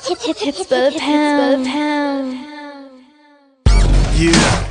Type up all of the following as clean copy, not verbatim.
Hits for the pound.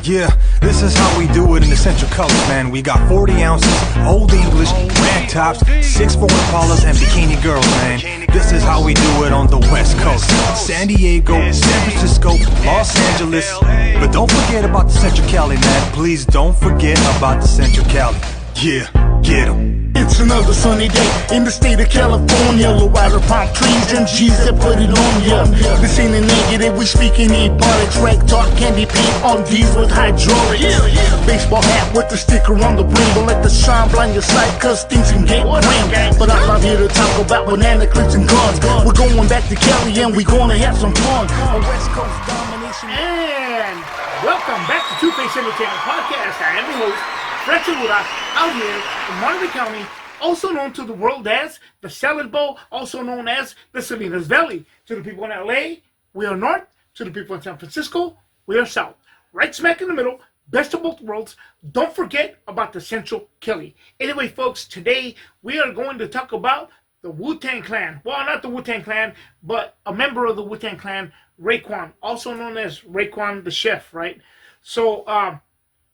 Yeah, this is how we do it in the Central Colors, man. We got 40 ounces, Old English, rag tops, 6'4" Impalas, and bikini girls, man. This is how we do it on the West Coast. San Diego, San Francisco, Los Angeles. But don't forget about the Central Cali, man. Please don't forget about the Central Cali. Yeah, get 'em. It's another sunny day in the state of California. Low rider palm trees and G's that put it on ya. This ain't a negative, we speaking ebonics. Rank talk, candy paint on D's with hydraulics. Baseball hat with the sticker on the brim. Don't let the sun blind your sight, cause things can get grim. But I'm not here to talk about banana clips and guns. We're going back to Cali and we're gonna have some fun. A West Coast domination. And welcome back to Two-Face Entertainment Podcast. I am your host, Fred Segura, out here in Monterey County, also known to the world as the Salad Bowl, also known as the Salinas Valley. To the people in LA, we are north. To the people in San Francisco, we are south. Right smack in the middle, best of both worlds. Don't forget about the Central Cali. Anyway, folks, today we are going to talk about the Wu-Tang Clan. Well, not the Wu-Tang Clan, but a member of the Wu-Tang Clan, Raekwon, also known as Raekwon the Chef, right? So,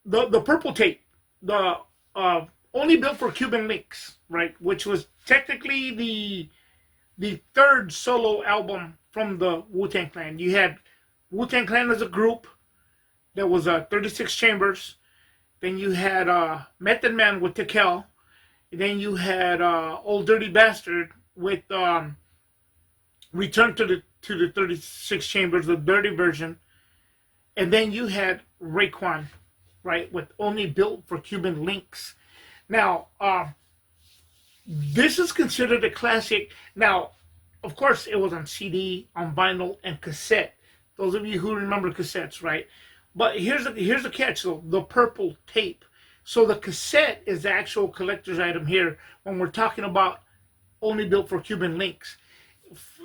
the Purple Tape, the only built for Cuban Links, right? Which was technically the third solo album from the Wu-Tang Clan. You had Wu-Tang Clan as a group. There was 36 Chambers. Then you had Method Man with Tekel. Then you had Old Dirty Bastard with Return to the 36 Chambers, the dirty version. And then you had Raekwon, right, with Only Built for Cuban Links. Now, this is considered a classic. Now, of course, it was on CD, on vinyl, and cassette. Those of you who remember cassettes, right? But here's the catch, though, the Purple Tape. So the cassette is the actual collector's item here when we're talking about Only Built for Cuban Links.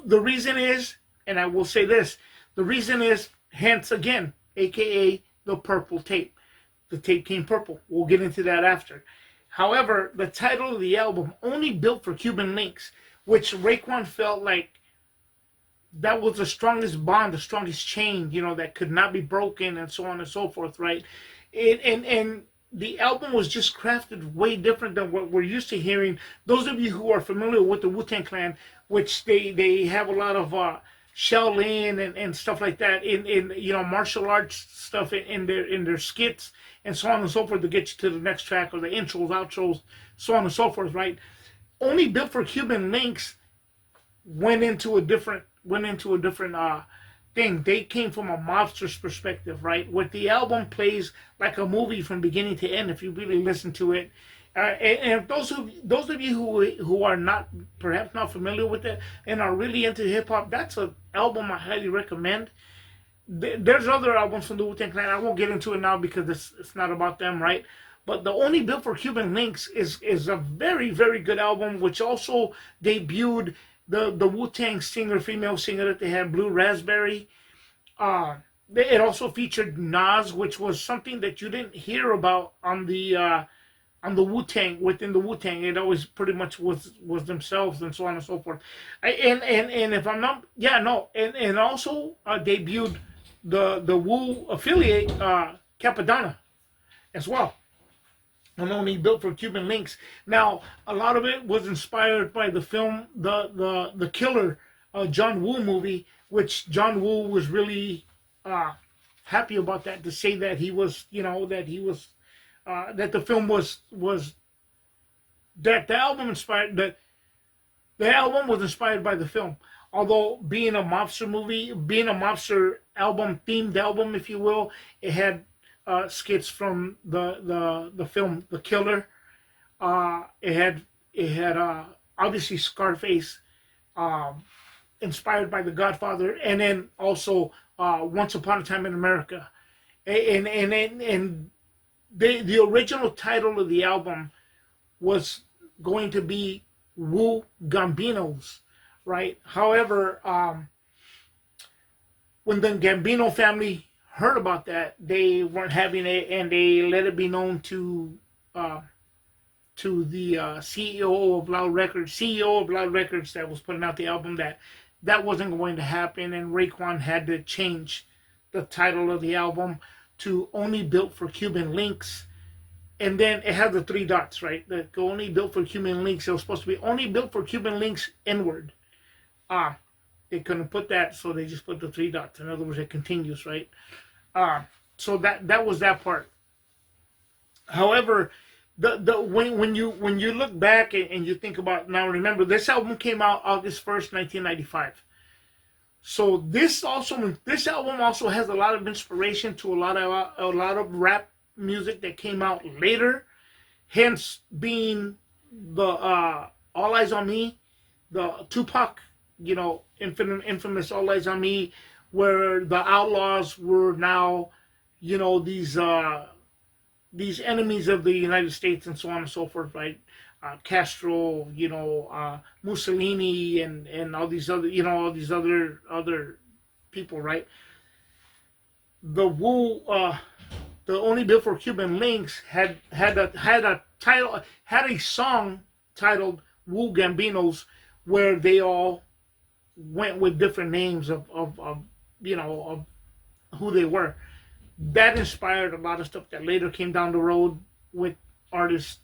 The reason is, and I will say this, the reason is, hence again, a.k.a. the Purple Tape. The tape came purple. We'll get into that after. However, the title of the album, Only Built for Cuban Links, which Raekwon felt like that was the strongest bond, the strongest chain, that could not be broken, and so on and so forth, right? And the album was just crafted way different than what we're used to hearing. Those of you who are familiar with the Wu-Tang Clan, which they have a lot of Shaolin and stuff like that in martial arts stuff in their skits and so on and so forth to get you to the next track or the intros, outros, so on and so forth, right? Only Built for Cuban Links went into a different thing. They came from a mobster's perspective, right? What the album plays like a movie from beginning to end if you really listen to it. And those of you who are perhaps not familiar with it and are really into hip hop, that's an album I highly recommend. There's other albums from the Wu-Tang Clan. I won't get into it now because it's not about them, right? But the Only Built for Cuban Links is a very, very good album, which also debuted the Wu-Tang female singer that they had, Blue Raspberry. It also featured Nas, which was something that you didn't hear about on the Wu-Tang, within the Wu-Tang. It always pretty much was themselves and so on and so forth. And if I'm not, and also debuted the Wu affiliate, Capadonna, as well. And Only Built for Cuban Links. Now, a lot of it was inspired by the film, the Killer, John Woo movie, which John Woo was really happy about that, to say that he was, that the film was that the album inspired, that the album was inspired by the film. Although being a mobster movie, being a mobster album, themed album, if you will, it had skits from the film The Killer. It had obviously Scarface, inspired by The Godfather, and then also Once Upon a Time in America. And the original title of the album was going to be Wu Gambinos, right? However, when the Gambino family heard about that, they weren't having it, and they let it be known to the CEO of Loud Records that was putting out the album, that that wasn't going to happen, and Raekwon had to change the title of the album to Only Built for Cuban Links. And then it had the 3 dots, right? The Only Built for Cuban Links. It was supposed to be Only Built for Cuban Links inward. They couldn't put that, so they just put the 3 dots. In other words, it continues, right? So that was that part. However, when you look back and you think about, now remember, this album came out August 1st, 1995. So this album also has a lot of inspiration to a lot of rap music that came out later, hence being the All Eyes on Me, the Tupac, infamous All Eyes on Me, where the Outlaws were now, these enemies of the United States and so on and so forth, right? Castro, Mussolini, and all these other people, right? The Only Built for Cuban Links had a song titled Wu Gambinos, where they all went with different names of who they were. That inspired a lot of stuff that later came down the road with artists.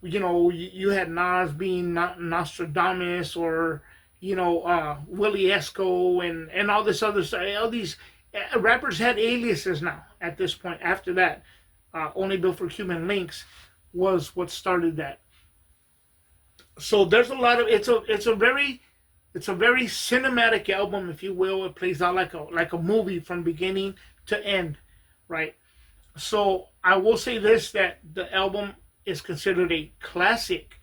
You had Nas being Nostradamus, or Willie Esco, and all this other stuff. All these rappers had aliases now at this point. After that, Only Built for Cuban Links was what started that. So there's a lot of it's a very cinematic album, if you will. It plays out like a movie from beginning to end, right? So I will say this, that the album is considered a classic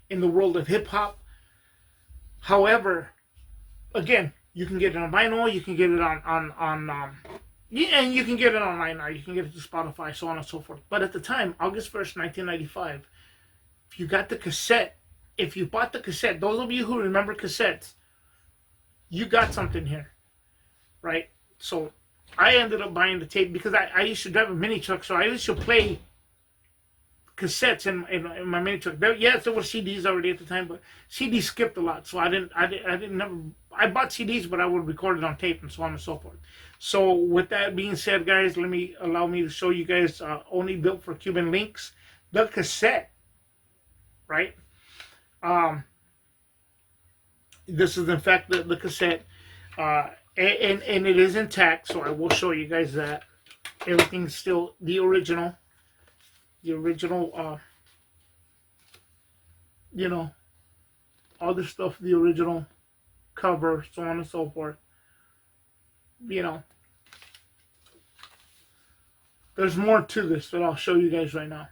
in the world of hip hop. However, again, you can get it on vinyl, you can get it and you can get it online now. You can get it to Spotify, so on and so forth. But at the time, August 1st, 1995, if you got the cassette, if you bought the cassette, those of you who remember cassettes, you got something here, right? So I ended up buying the tape because I used to drive a mini truck, so I used to play cassettes in my mini truck. There were CDs already at the time, but CDs skipped a lot, so I bought CDs, but I would record it on tape and so on and so forth. So with that being said, guys, allow me to show you guys Only Built for Cuban Links, the cassette, right? This is in fact the cassette, and it is intact, so I will show you guys that everything's still the original, all this stuff, the original cover, so on and so forth. There's more to this that I'll show you guys right now,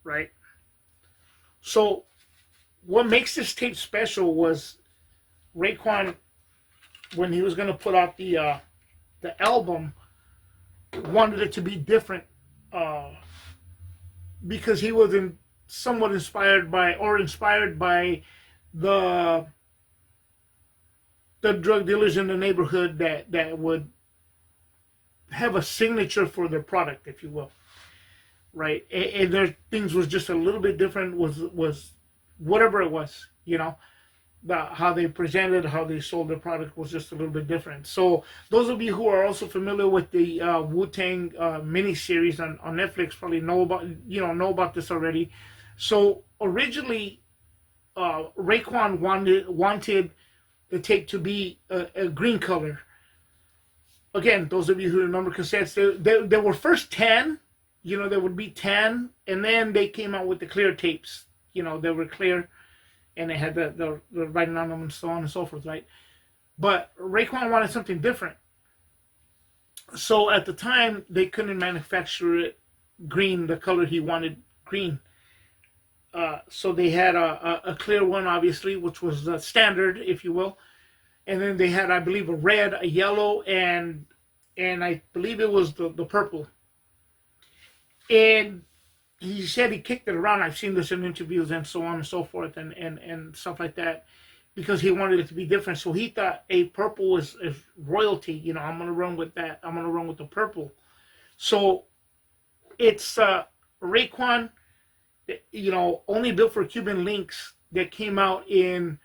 right? So what makes this tape special was Raekwon, when he was going to put out the album, wanted it to be different, because he was somewhat inspired by the drug dealers in the neighborhood that would have a signature for their product, if you will, right? And their things was just a little bit different, was whatever it was, how they presented, how they sold their product was just a little bit different. So those of you who are also familiar with the Wu-Tang miniseries on Netflix probably know about this already. So originally, Raekwon wanted the tape to be a green color. Again, those of you who remember cassettes, they were first tan. They would be tan, and then they came out with the clear tapes. They were clear, and they had the writing on them and so on and so forth, right? But Raekwon wanted something different. So at the time, they couldn't manufacture it green, the color he wanted, green. So they had a clear one, obviously, which was the standard, if you will. And then they had, I believe, a red, a yellow, and I believe it was the purple. And he said he kicked it around. I've seen this in interviews and so on and so forth, and stuff like that, because he wanted it to be different. So he thought a purple is royalty. I'm going to run with that. I'm going to run with the purple. So it's Raekwon, Only Built for Cuban Links, that came out in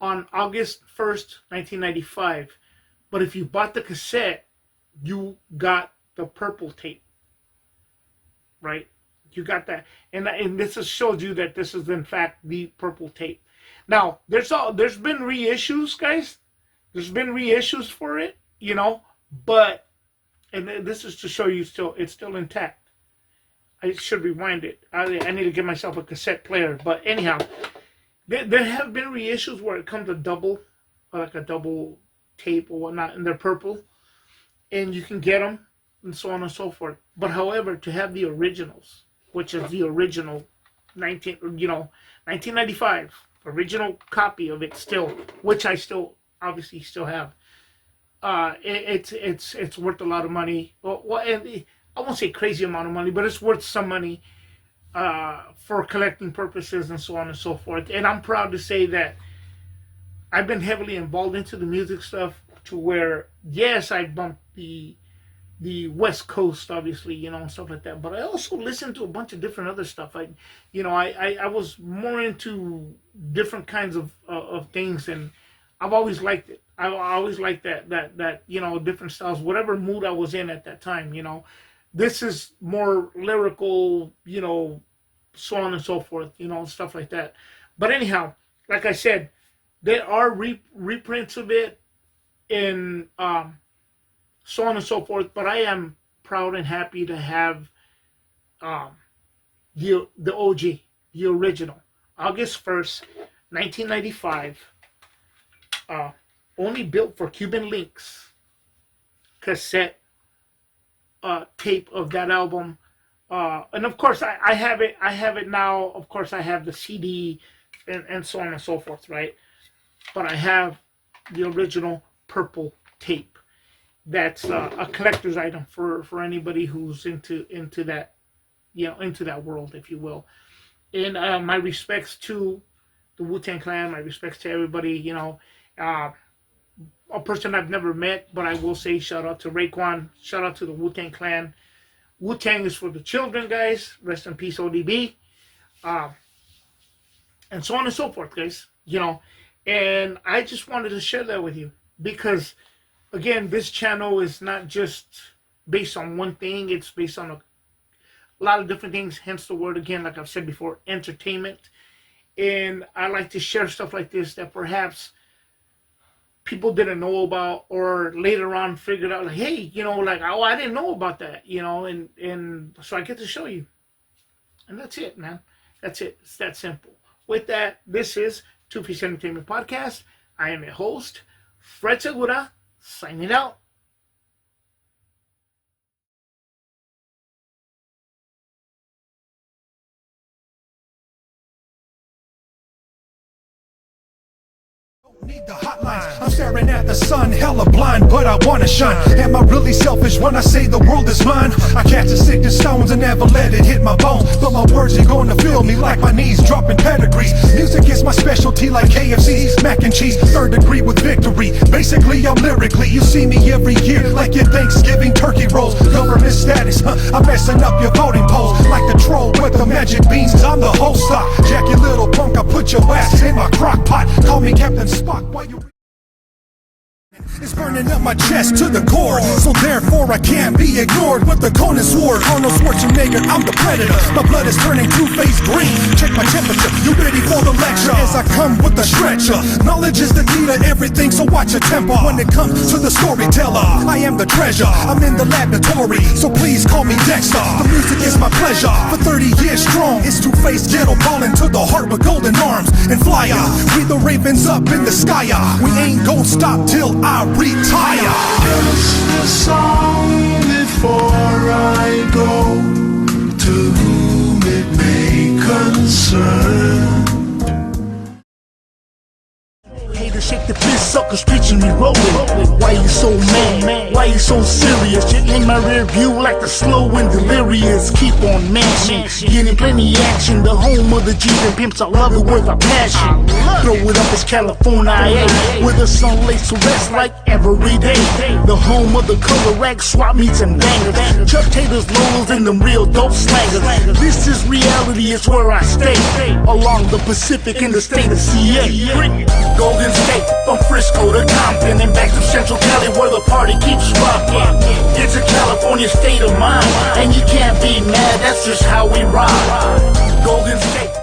on August 1st, 1995. But if you bought the cassette, you got the purple tape, right? You got that, and this has showed you that this is in fact the purple tape. Now, there's been reissues, guys. There's been reissues for it, you know, but and this is to show you it's still intact. I should rewind it. I need to give myself a cassette player, but anyhow, there have been reissues where it comes a double, like a double tape or whatnot, and they're purple, and you can get them and so on and so forth. But however, to have the originals, which is the original 1995 original copy of it still, which I still obviously still have, it's worth a lot of money. Well, I won't say crazy amount of money, but it's worth some money for collecting purposes and so on and so forth. And I'm proud to say that I've been heavily involved into the music stuff to where, yes, I bumped the West Coast, obviously, you know, and stuff like that. But I also listened to a bunch of different other stuff. I was more into different kinds of things, and I've always liked it. I always liked that you know, different styles, whatever mood I was in at that time. You know, this is more lyrical, you know, so on and so forth, you know, stuff like that. But anyhow, like I said, there are reprints of it in so on and so forth, but I am proud and happy to have the OG, the original, August 1st, 1995, only built for Cuban Links cassette tape of that album. And of course, I have it now. Of course, I have the CD and so on and so forth, right? But I have the original purple tape. That's a collector's item for anybody who's into that, you know, into that world, if you will. And my respects to the Wu-Tang Clan. My respects to everybody. You know, a person I've never met, but I will say shout out to Raekwon. Shout out to the Wu-Tang Clan. Wu-Tang is for the children, guys. Rest in peace, ODB. And so on and so forth, guys. You know, and I just wanted to share that with you because, again, this channel is not just based on one thing. It's based on a lot of different things, hence the word, again, like I've said before, entertainment. And I like to share stuff like this that perhaps people didn't know about, or later on figured out, like, hey, you know, like, oh, I didn't know about that, you know, and so I get to show you. And that's it, man. That's it. It's that simple. With that, this is Two Piece Entertainment Podcast. I am your host, Fred Segura, signing out. Need the hotlines. I'm staring at the sun, hella blind, but I wanna shine. Am I really selfish when I say the world is mine? I catch a stick to stones and never let it hit my bones, but my words ain't gonna feel me like my knees dropping pedigrees. Music is my specialty like KFC, mac and cheese, third degree with victory. Basically, I'm lyrically, you see me every year like your Thanksgiving turkey rolls. Government status, I'm messing up your voting polls like the troll with the magic beans. I'm the host, Jack, you little punk, I put your ass in my crock pot. Call me Captain Spock. Why you? It's burning up my chest to the core, so therefore I can't be ignored. With the Conan sword, Arnold Schwarzenegger, I'm the predator. My blood is turning two-faced green. Check my temperature, you ready for the lecture? As I come with the stretcher, knowledge is the key to everything, so watch your temper. When it comes to the storyteller, I am the treasure. I'm in the laboratory, so please call me Dexter. The music is my pleasure. For 30 years strong, it's two-faced ghetto ballin' to the heart with golden arms and flyer. We the ravens up in the sky. We ain't gon' stop till I retire. Just a song before I go, to whom it may concern. Haters shake the fist, suckers preaching me rolling. Why you so mad? Why you so serious? Shit in my rear view like the slow and delirious. Keep on mashing, getting plenty action. The home of the G's and pimps, I love it with a passion. Throw it up, it's California, where the sun lays to rest like every day. The home of the color rag, swap meets and bangers. Chuck taters, lolos, and them real dope slangers. This is reality, it's where I stay. Along the Pacific in the state of CA. Golden State, from Frisco to Compton and back to Central Cali where the party keeps rocking. It's a California state of mind, and you can't be mad, that's just how we ride. Golden State.